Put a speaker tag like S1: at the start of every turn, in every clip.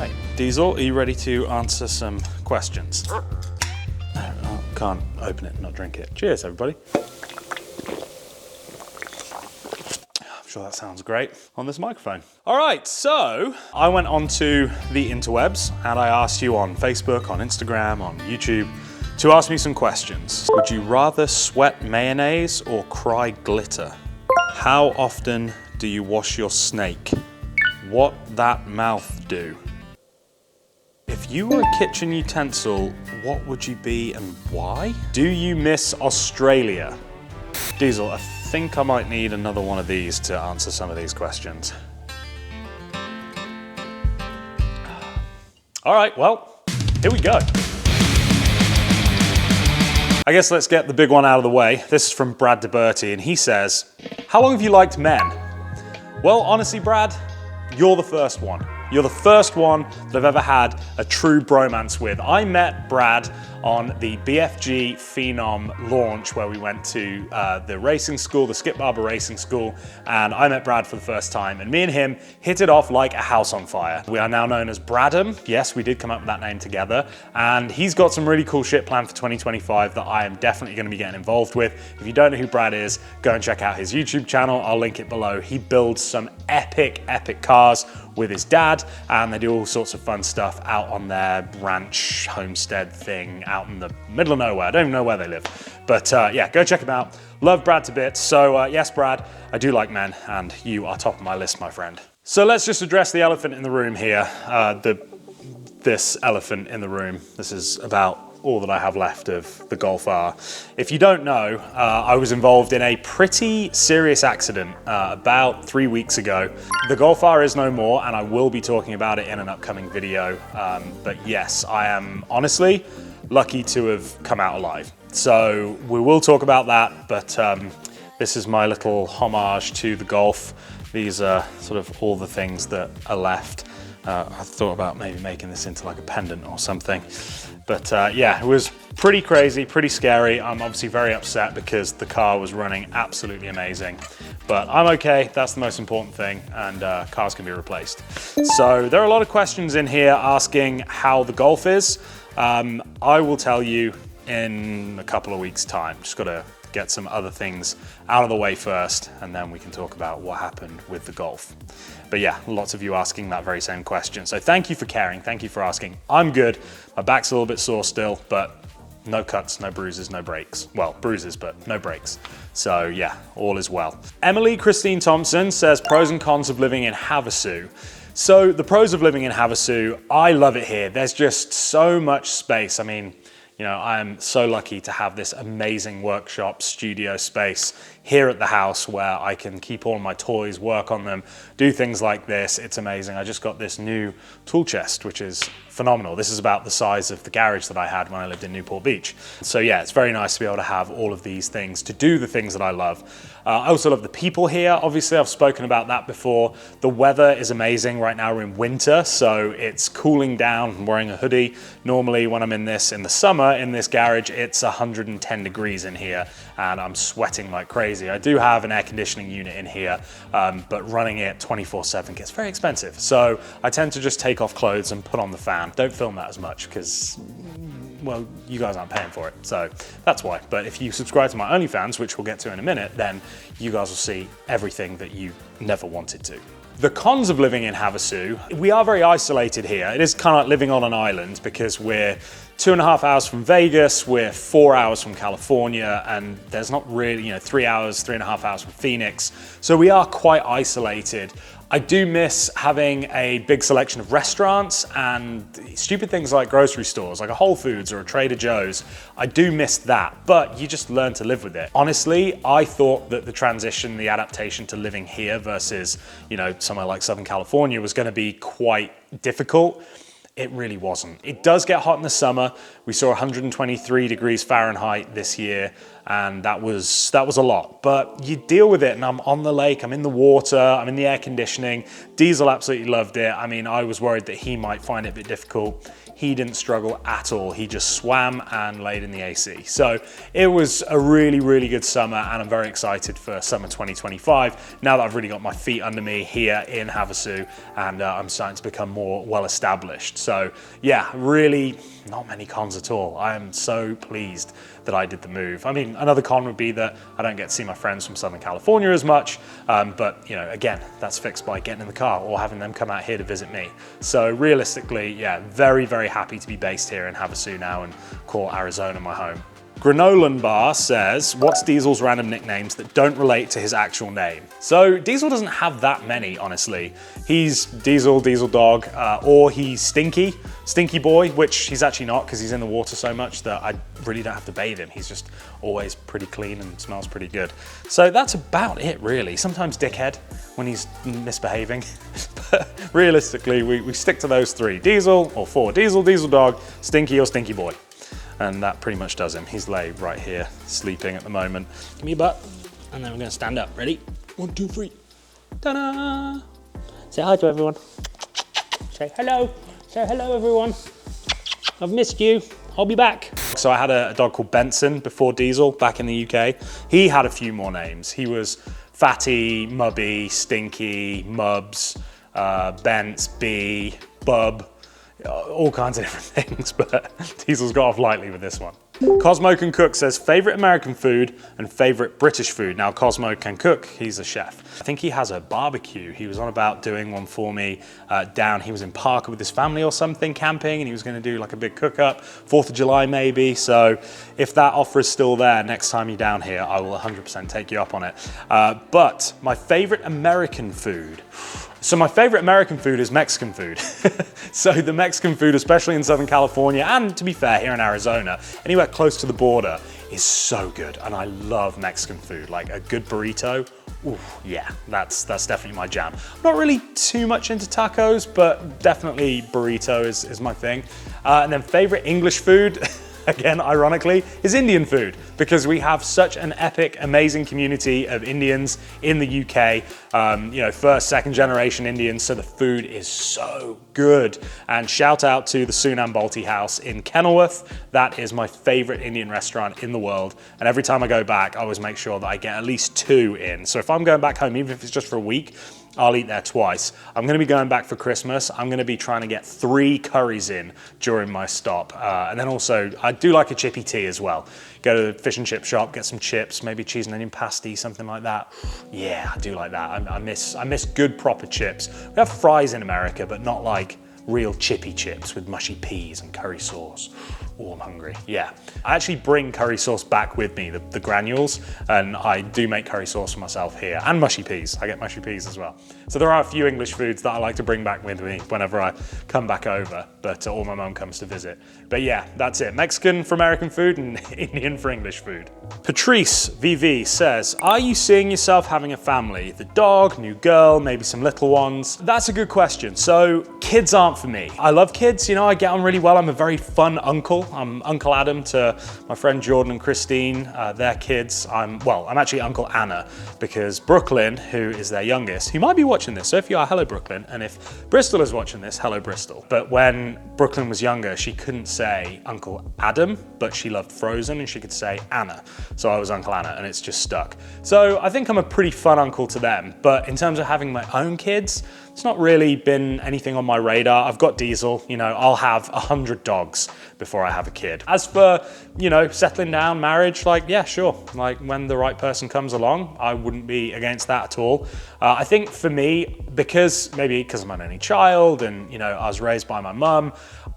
S1: right, Diesel, are you ready to answer some questions? Oh, can't open it, not drink it. Cheers, everybody. I'm sure that sounds great on this microphone. All right, so I went onto the interwebs and I asked you on Facebook, on Instagram, on YouTube to ask me some questions. Would you rather sweat mayonnaise or cry glitter? How often do you wash your snake? What that mouth do? If you were a kitchen utensil, what would you be and why? Do you miss Australia? Diesel, I think I might need another one of these to answer some of these questions. All right, well, here we go. I guess let's get the big one out of the way. This is from Brad DeBerti, and he says, how long have you liked men? Well, honestly, Brad, you're the first one. You're the first one that I've ever had a true bromance with. I met Brad on the BFG Phenom launch where we went to the racing school, the Skip Barber Racing School, and I met Brad for the first time, and me and him hit it off like a house on fire. We are now known as Bradham. Yes, we did come up with that name together, and he's got some really cool shit planned for 2025 that I am definitely going to be getting involved with. If you don't know who Brad is, go and check out his YouTube channel. I'll link it below. He builds some epic cars with his dad, and they do all sorts of fun stuff out on their ranch homestead thing out in the middle of nowhere. I don't even know where they live, but yeah, go check him out. Love Brad to bits. So yes, Brad, I do like men, and you are top of my list, my friend. So let's just address the elephant in the room here. This elephant in the room. This is about all that I have left of the Golf R. If you don't know, I was involved in a pretty serious accident about 3 weeks ago. The Golf R is no more, and I will be talking about it in an upcoming video. But yes, I am honestly lucky to have come out alive. So we will talk about that, but this is my little homage to the Golf. These are sort of all the things that are left. I thought about maybe making this into like a pendant or something. But yeah, it was pretty crazy, pretty scary. I'm obviously very upset because the car was running absolutely amazing. But I'm okay, that's the most important thing, and cars can be replaced. So there are a lot of questions in here asking how the Golf is. I will tell you in a couple of weeks' time. Just gotta get some other things out of the way first, and then we can talk about what happened with the Golf. But yeah, lots of you asking that very same question. So thank you for caring, thank you for asking. I'm good, my back's a little bit sore still, but no cuts, no bruises, no breaks. Well, bruises, but no breaks. So yeah, all is well. Emily Christine Thompson says, pros and cons of living in Havasu. So the pros of living in Havasu, I love it here. There's just so much space. I mean, you know, I am so lucky to have this amazing workshop studio space here at the house where I can keep all my toys, work on them, do things like this. It's amazing. I just got this new tool chest, which is phenomenal. This is about the size of the garage that I had when I lived in Newport Beach. So yeah, it's very nice to be able to have all of these things to do the things that I love. I also love the people here. Obviously, I've spoken about that before. The weather is amazing. Right now we're in winter, so it's cooling down. I'm wearing a hoodie. Normally when I'm in the summer in this garage, it's 110 degrees in here and I'm sweating like crazy. I do have an air conditioning unit in here, but running it 24/7 gets very expensive. So I tend to just take off clothes and put on the fan. Don't film that as much because, well, you guys aren't paying for it, so that's why. But if you subscribe to my OnlyFans, which we'll get to in a minute, then you guys will see everything that you never wanted to. The cons of living in Havasu, we are very isolated here. It is kind of like living on an island because we're 2.5 hours from Vegas, we're 4 hours from California, and there's not really, 3.5 hours from Phoenix. So we are quite isolated. I do miss having a big selection of restaurants and stupid things like grocery stores, like a Whole Foods or a Trader Joe's. I do miss that, but you just learn to live with it. Honestly, I thought that the transition, the adaptation to living here versus, somewhere like Southern California was going to be quite difficult. It really wasn't. It does get hot in the summer. We saw 123 degrees Fahrenheit this year. and that was a lot. But you deal with it, and I'm on the lake, I'm in the water, I'm in the air conditioning. Diesel absolutely loved it. I mean, I was worried that he might find it a bit difficult. He didn't struggle at all. He just swam and laid in the AC. So it was a really, really good summer, and I'm very excited for summer 2025. Now that I've really got my feet under me here in Havasu, and I'm starting to become more well established. So yeah, really not many cons at all. I am so pleased that I did the move. I mean, another con would be that I don't get to see my friends from Southern California as much, but you know, again, that's fixed by getting in the car or having them come out here to visit me. So realistically, yeah, very, very happy to be based here in Havasu now and call Arizona my home. Granolan Bar says, what's Diesel's random nicknames that don't relate to his actual name? So Diesel doesn't have that many, honestly. He's Diesel, Diesel Dog, or he's Stinky, Stinky Boy, which he's actually not because he's in the water so much that I really don't have to bathe him. He's just always pretty clean and smells pretty good. So that's about it, really. Sometimes Dickhead when he's misbehaving. But realistically, we stick to those three. Diesel, or four. Diesel, Diesel Dog, Stinky, or Stinky Boy. And that pretty much does him. He's laid right here, sleeping at the moment. Give me a butt, and then we're gonna stand up. Ready? 1, 2, 3. Ta-da! Say hi to everyone. Say hello. Say hello, everyone. I've missed you. I'll be back. So I had a dog called Benson before Diesel back in the UK. He had a few more names. He was Fatty, Mubby, Stinky, Mubs, Bents, B, Bub, all kinds of different things, but Diesel's got off lightly with this one. Cosmo Can Cook says favorite American food and favorite British food. Now Cosmo can cook, he's a chef. I think he has a barbecue. He was on about doing one for me he was in Parker with his family or something, camping, and he was gonna do like a big cook up, 4th of July maybe. So if that offer is still there next time you're down here, I will 100% take you up on it. But my favorite American food. So my favorite American food is Mexican food. So the Mexican food, especially in Southern California, and to be fair, here in Arizona, anywhere close to the border, is so good. And I love Mexican food, like a good burrito. Ooh, yeah, that's definitely my jam. Not really too much into tacos, but definitely burrito is my thing. And then favorite English food, again, ironically, is Indian food, because we have such an epic, amazing community of Indians in the UK. You know, first, second generation Indians, so the food is so good. And shout out to the Sunam Balti House in Kenilworth. That is my favorite Indian restaurant in the world. And every time I go back, I always make sure that I get at least 2 in. So if I'm going back home, even if it's just for a week, I'll eat there twice. I'm gonna be going back for Christmas. I'm gonna be trying to get 3 curries in during my stop. And then also, I do like a chippy tea as well. Go to the fish and chip shop, get some chips, maybe cheese and onion pasty, something like that. Yeah, I do like that. I miss good proper chips. We have fries in America, but not like real chippy chips with mushy peas and curry sauce. Oh, I'm hungry. Yeah. I actually bring curry sauce back with me, the granules, and I do make curry sauce for myself here, and mushy peas. I get mushy peas as well. So there are a few English foods that I like to bring back with me whenever I come back over, or my mum comes to visit. But yeah, that's it. Mexican for American food and Indian for English food. Patrice VV says, are you seeing yourself having a family? The dog, new girl, maybe some little ones? That's a good question. So kids aren't for me. I love kids, you know, I get on really well. I'm a very fun uncle. I'm Uncle Adam to my friend Jordan and Christine, their kids. I'm actually Uncle Anna, because Brooklyn, who is their youngest, who might be watching this, so if you are, hello Brooklyn, and if Bristol is watching this, hello Bristol. But when Brooklyn was younger, she couldn't say Uncle Adam, but she loved Frozen and she could say Anna. So I was Uncle Anna, and it's just stuck. So I think I'm a pretty fun uncle to them, but in terms of having my own kids, it's not really been anything on my radar. I've got Diesel, you know, I'll have 100 dogs before I have a kid. As for, you know, settling down, marriage, like, yeah, sure. Like when the right person comes along, I wouldn't be against that at all. I think for me, because I'm an only child and, you know, I was raised by my mum,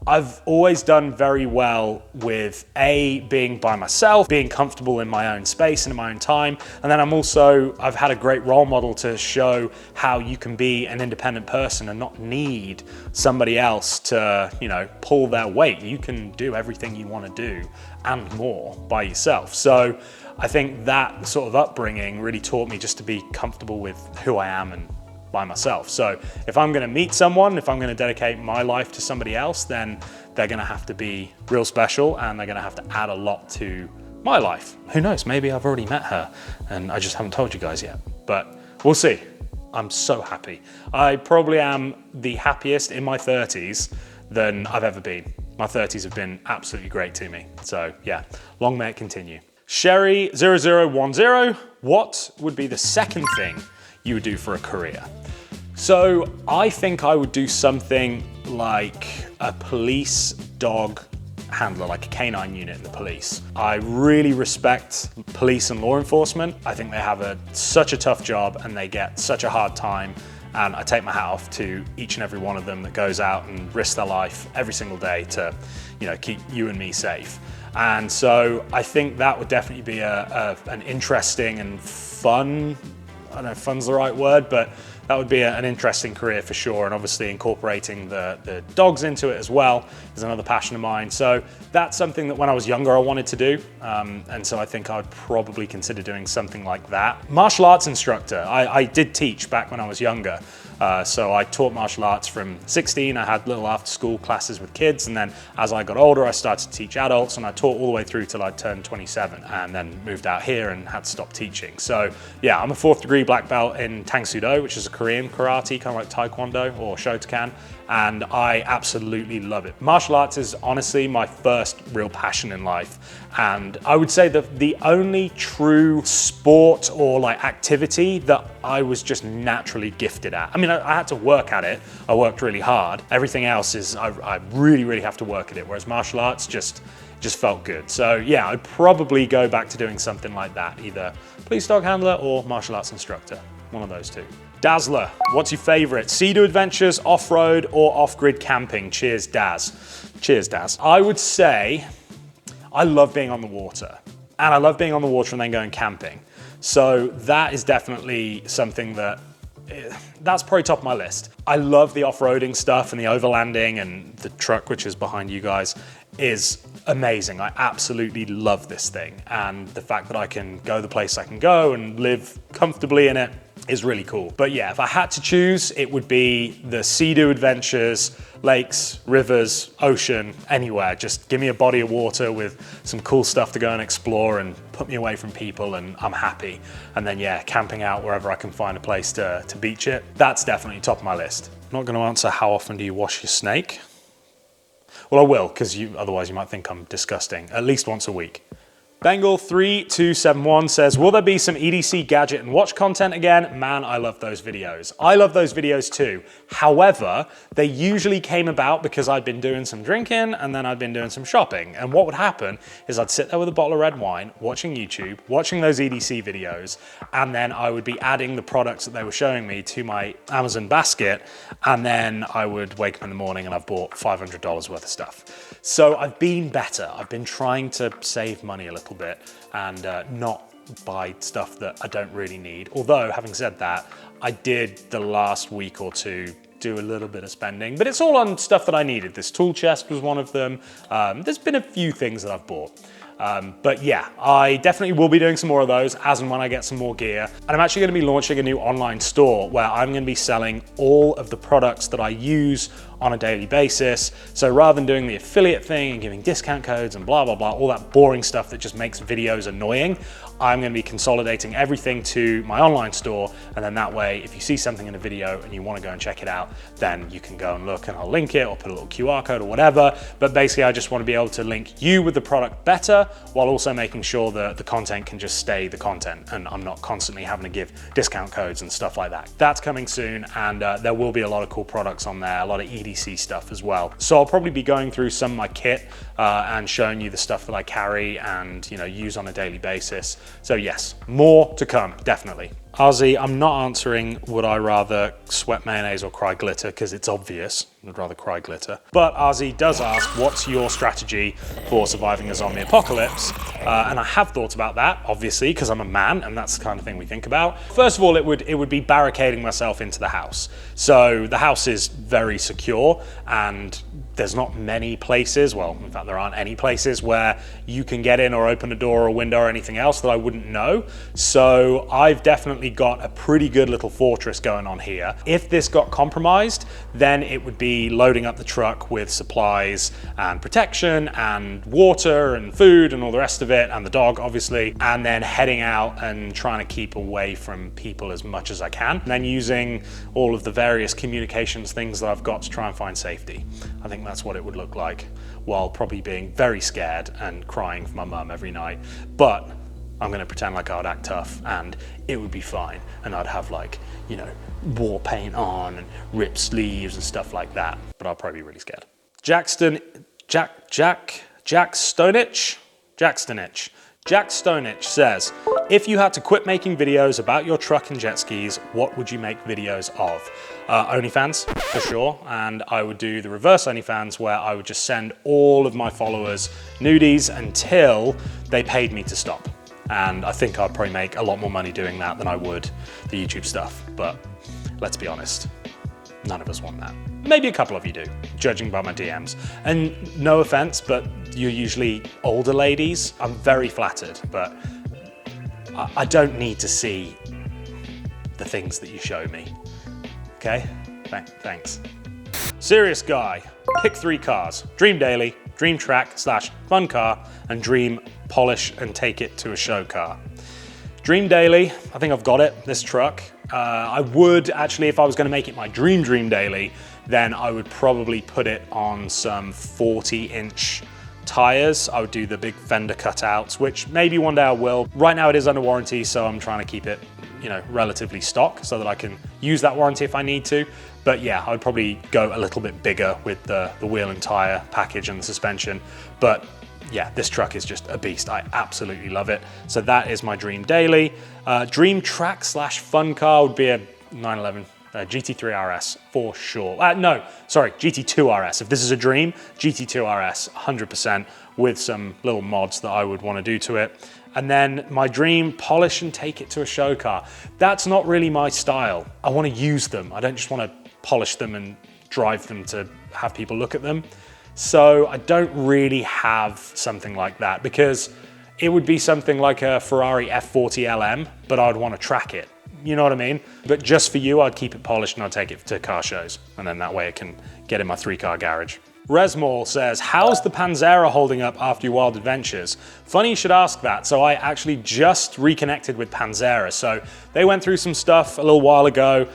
S1: I've always done very well with being by myself, being comfortable in my own space and in my own time. And then I've had a great role model to show how you can be an independent person and not need somebody else to, you know, pull their weight. You can do everything you want to do and more by yourself. So I think that sort of upbringing really taught me just to be comfortable with who I am and by myself. So if I'm gonna meet someone, if I'm gonna dedicate my life to somebody else, then they're gonna have to be real special and they're gonna have to add a lot to my life. Who knows, maybe I've already met her and I just haven't told you guys yet, but we'll see. I'm so happy. I probably am the happiest in my 30s than I've ever been. My 30s have been absolutely great to me. So yeah, long may it continue. Sherry0010, what would be the second thing you would do for a career? So I think I would do something like a police dog handler, like a canine unit in the police. I really respect police and law enforcement. I think they have such a tough job and they get such a hard time. And I take my hat off to each and every one of them that goes out and risks their life every single day to, keep you and me safe. And so I think that would definitely be an interesting and fun, I don't know if fun's the right word, but that would be an interesting career for sure. And obviously incorporating the dogs into it as well is another passion of mine. So that's something that when I was younger, I wanted to do. And so I think I would probably consider doing something like that. Martial arts instructor. I did teach back when I was younger. So I taught martial arts from 16. I had little after school classes with kids. And then as I got older, I started to teach adults and I taught all the way through till I turned 27 and then moved out here and had to stop teaching. So yeah, I'm a 4th degree black belt in SeaDoo, which is a Korean karate, kind of like Taekwondo or Shotokan. And I absolutely love it. Martial arts is honestly my first real passion in life. And I would say that the only true sport or like activity that I was just naturally gifted at. I mean, I had to work at it. I worked really hard. Everything else is, I really, really have to work at it. Whereas martial arts just felt good. So yeah, I'd probably go back to doing something like that, either police dog handler or martial arts instructor, one of those two. Dazzler, what's your favorite? SeaDoo adventures, off-road or off-grid camping? Cheers, Daz. Cheers, Daz. I would say I love being on the water and I love being on the water and then going camping. So that is definitely something that's probably top of my list. I love the off-roading stuff and the overlanding, and the truck, which is behind you guys, is amazing. I absolutely love this thing. And the fact that I can go the place I can go and live comfortably in it is really cool. But yeah, if I had to choose, it would be the SeaDoo adventures, lakes, rivers, ocean, anywhere. Just give me a body of water with some cool stuff to go and explore and put me away from people and I'm happy. And then yeah, camping out wherever I can find a place to beach it. That's definitely top of my list. I'm not gonna answer how often do you wash your snake? Well, I will, because otherwise you might think I'm disgusting. At least once a week. Bengal3271 says, will there be some EDC gadget and watch content again? Man, I love those videos. I love those videos too. However, they usually came about because I'd been doing some drinking and then I'd been doing some shopping. And what would happen is I'd sit there with a bottle of red wine, watching YouTube, watching those EDC videos, and then I would be adding the products that they were showing me to my Amazon basket. And then I would wake up in the morning and I've bought $500 worth of stuff. So I've been better. I've been trying to save money a little bit and not buy stuff that I don't really need. Although, having said that, I did the last week or two do a little bit of spending, but it's all on stuff that I needed. This tool chest was one of them. There's been a few things that I've bought. But yeah, I definitely will be doing some more of those as and when I get some more gear. And I'm actually going to be launching a new online store where I'm going to be selling all of the products that I use on a daily basis. So rather than doing the affiliate thing and giving discount codes and blah, blah, blah, all that boring stuff that just makes videos annoying, I'm going to be consolidating everything to my online store. And then that way, if you see something in a video and you want to go and check it out, then you can go and look and I'll link it or put a little QR code or whatever. But basically, I just want to be able to link you with the product better while also making sure that the content can just stay the content and I'm not constantly having to give discount codes and stuff like that. That's coming soon, and there will be a lot of cool products on there, a lot of EDC stuff as well. So I'll probably be going through some of my kit and showing you the stuff that I carry and use on a daily basis. So yes, more to come, definitely. RZ, I'm not answering would I rather sweat mayonnaise or cry glitter, because it's obvious. I'd rather cry glitter. But RZ does ask, what's your strategy for surviving a zombie apocalypse? And I have thought about that, obviously, because I'm a man and that's the kind of thing we think about. First of all, it would be barricading myself into the house. So the house is very secure and there's not many places, well, in fact, there aren't any places where you can get in or open a door or a window or anything else that I wouldn't know. So I've definitely got a pretty good little fortress going on here. If this got compromised, then it would be me loading up the truck with supplies and protection and water and food and all the rest of it, and the dog obviously, and then heading out and trying to keep away from people as much as I can, and then using all of the various communications things that I've got to try and find safety. I think that's what it would look like, while probably being very scared and crying for my mum every night. But I'm gonna pretend like I'd act tough and it would be fine, and I'd have, like, you know, war paint on and ripped sleeves and stuff like that, but I'll probably be really scared. Jack Stonich says, if you had to quit making videos about your truck and jet skis, what would you make videos of? OnlyFans, for sure, and I would do the reverse OnlyFans, where I would just send all of my followers nudies until they paid me to stop. And I think I'd probably make a lot more money doing that than I would the YouTube stuff, but let's be honest, none of us want that. Maybe a couple of you do, judging by my DMs. And no offense, but you're usually older ladies. I'm very flattered, but I don't need to see the things that you show me. Okay? Thanks. Serious guy, pick 3 cars: Dream Daily, Dream Track / Fun Car, and Dream Polish and Take It to a Show Car. Dream Daily, I think I've got it, this truck. I would actually, if I was gonna make it my Dream Daily, then I would probably put it on some 40-inch tires. I would do the big fender cutouts, which maybe one day I will. Right now it is under warranty, so I'm trying to keep it, you know, relatively stock so that I can use that warranty if I need to. But yeah, I would probably go a little bit bigger with the wheel and tire package and the suspension. But yeah, this truck is just a beast. I absolutely love it. So that is my Dream Daily. Dream Track / Fun Car would be a 911 GT3 RS for sure. No, sorry, GT2 RS. If this is a dream, GT2 RS, 100%, with some little mods that I would want to do to it. And then my Dream Polish and Take It to a Show Car. That's not really my style. I want to use them. I don't just want to polish them and drive them to have people look at them. So I don't really have something like that, because it would be something like a Ferrari F40 LM, but I'd want to track it. You know what I mean? But just for you, I'd keep it polished and I'd take it to car shows. And then that way it can get in my 3-car garage. Resmall says, how's the Panzera holding up after your wild adventures? Funny you should ask that. So I actually just reconnected with Panzera. So they went through some stuff a little while ago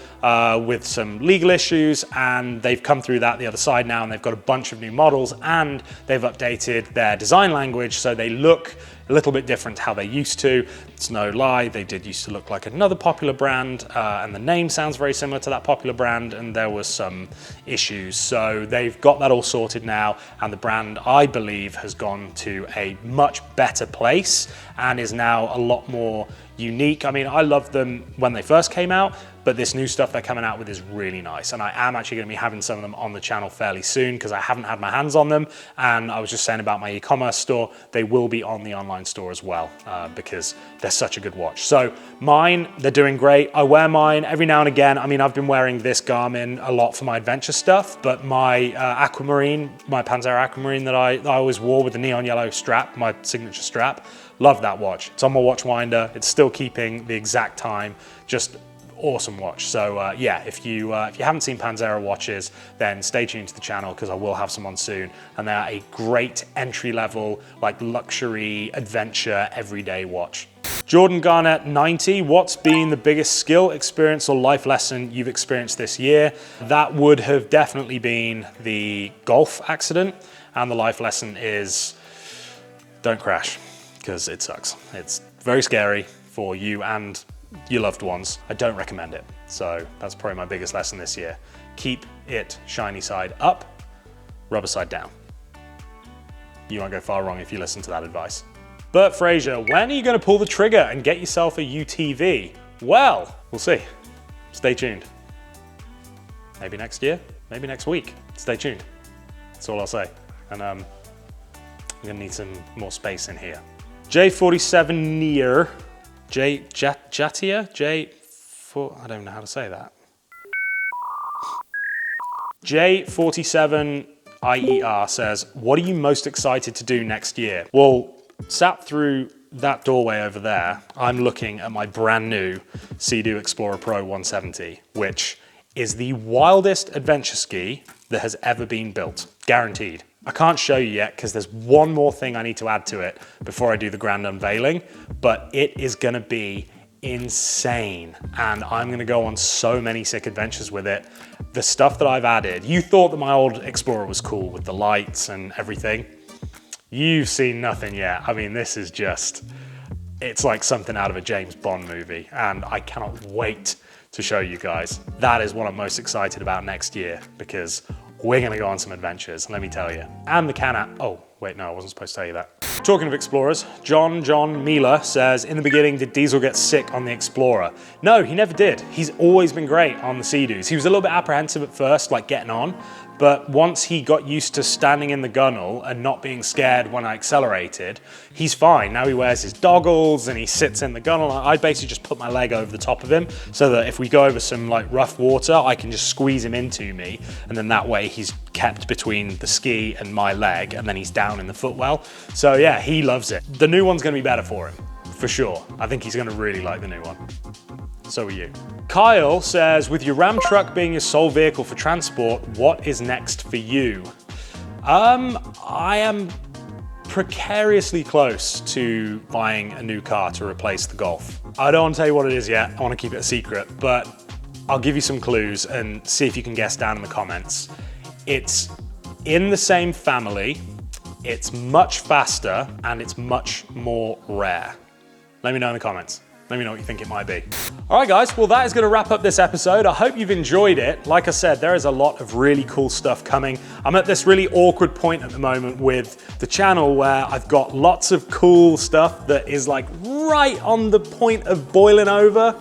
S1: with some legal issues, and they've come through that the other side now, and they've got a bunch of new models, and they've updated their design language so they look a little bit different to how they used to. It's no lie, they did used to look like another popular brand, and the name sounds very similar to that popular brand, and there was some issues. So they've got that all sorted now, and the brand, I believe, has gone to a much better place and is now a lot more unique. I mean, I loved them when they first came out, but this new stuff they're coming out with is really nice. And I am actually gonna be having some of them on the channel fairly soon, because I haven't had my hands on them. And I was just saying about my e-commerce store, they will be on the online store as well, because they're such a good watch. So mine, they're doing great. I wear mine every now and again. I mean, I've been wearing this Garmin a lot for my adventure stuff, but my Aquamarine, my Panzera Aquamarine that I always wore with the neon yellow strap, my signature strap, love that watch. It's on my watch winder. It's still keeping the exact time. Just awesome watch. So yeah, if you haven't seen Panzera watches, then stay tuned to the channel, because I will have some on soon. And they are a great entry level, like luxury adventure everyday watch. Jordan Garnett 90, what's been the biggest skill, experience, or life lesson you've experienced this year? That would have definitely been the golf accident. And the life lesson is, don't crash, because it sucks. It's very scary for you and your loved ones. I don't recommend it. So that's probably my biggest lesson this year. Keep it shiny side up, rubber side down. You won't go far wrong if you listen to that advice. Bert Fraser, when are you going to pull the trigger and get yourself a UTV? Well, we'll see. Stay tuned. Maybe next year, maybe next week. Stay tuned. That's all I'll say. And I'm gonna need some more space in here. J47 near Jatia? I don't know how to say that. J47 IER says, what are you most excited to do next year? Well, sat through that doorway over there, I'm looking at my brand new SeaDoo Explorer Pro 170, which is the wildest adventure ski that has ever been built. Guaranteed. I can't show you yet because there's one more thing I need to add to it before I do the grand unveiling, but it is gonna be insane. And I'm gonna go on so many sick adventures with it. The stuff that I've added, you thought that my old Explorer was cool with the lights and everything. You've seen nothing yet. I mean, this is just, it's like something out of a James Bond movie, and I cannot wait to show you guys. That is what I'm most excited about next year, because we're gonna go on some adventures, let me tell you. And the Can-Am, oh, wait, no, I wasn't supposed to tell you that. Talking of Explorers, John Mealer says, in the beginning, did Diesel get sick on the Explorer? No, he never did. He's always been great on the SeaDoos. He was a little bit apprehensive at first, like getting on, but once he got used to standing in the gunnel and not being scared when I accelerated, he's fine. Now he wears his goggles and he sits in the gunnel. I basically just put my leg over the top of him so that if we go over some like rough water, I can just squeeze him into me. And then that way he's kept between the ski and my leg, and then he's down in the footwell. So yeah, he loves it. The new one's gonna be better for him, for sure. I think he's gonna really like the new one. So are you. Kyle says, with your Ram truck being your sole vehicle for transport, what is next for you? I am precariously close to buying a new car to replace the Golf. I don't want to tell you what it is yet. I want to keep it a secret, but I'll give you some clues and see if you can guess down in the comments. It's in the same family, it's much faster, and it's much more rare. Let me know in the comments. Let me know what you think it might be. All right, guys, well, that is gonna wrap up this episode. I hope you've enjoyed it. Like I said, there is a lot of really cool stuff coming. I'm at this really awkward point at the moment with the channel where I've got lots of cool stuff that is like right on the point of boiling over,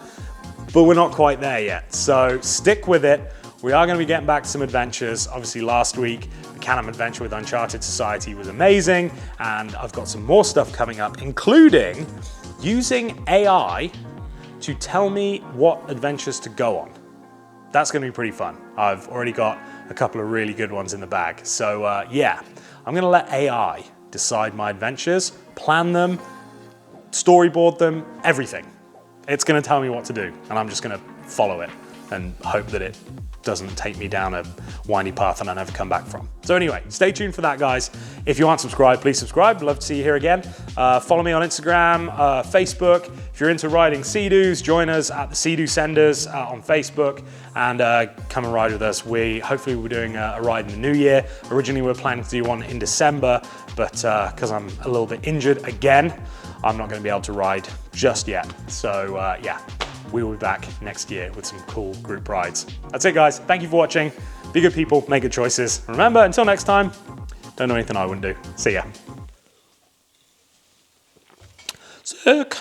S1: but we're not quite there yet. So stick with it. We are gonna be getting back to some adventures. Obviously last week, the Can-Am adventure with Uncharted Society was amazing, and I've got some more stuff coming up, including using AI to tell me what adventures to go on. That's gonna be pretty fun. I've already got a couple of really good ones in the bag. So yeah, I'm gonna let AI decide my adventures, plan them, storyboard them, everything. It's gonna tell me what to do, and I'm just gonna follow it and hope that it doesn't take me down a windy path and I never come back from. So anyway, stay tuned for that, guys. If you aren't subscribed, please subscribe. I'd love to see you here again. Follow me on Instagram, Facebook. If you're into riding SeaDoos, join us at the SeaDoo Senders on Facebook, and come and ride with us. Hopefully we're doing a ride in the new year. Originally we were planning to do one in December, but because I'm a little bit injured again, I'm not gonna be able to ride just yet. So yeah. We will be back next year with some cool group rides. That's it, guys. Thank you for watching. Be good people, make good choices. Remember, until next time, don't know anything I wouldn't do. See ya. Sick.